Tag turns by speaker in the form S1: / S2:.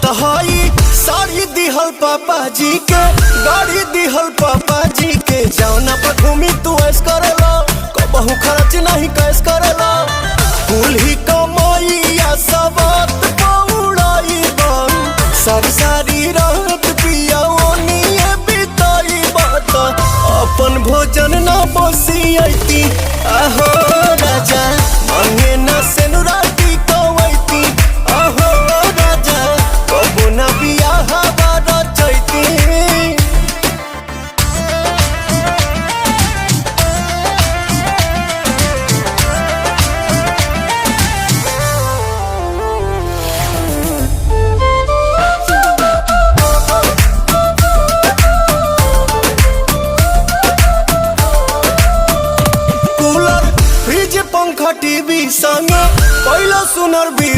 S1: तहाई साड़ी दिहल पापा जी के, गाड़ी दिहल पापा जी के। जौना पर घूमी तू ऐस करेला, कबहू खर्च नहीं कैस करेला। कुल ही कमाइया सबत पौड़ाई बन, सब सारी रात पिया ओनिए बिताई बात। अपन भोजन ना बसियती आहो राजा, मांगे ना सेनुराटी कवैती आहो राजा, कबो ना बियाह बारा चैती। पंखा टीवी संग पहला सुनर भी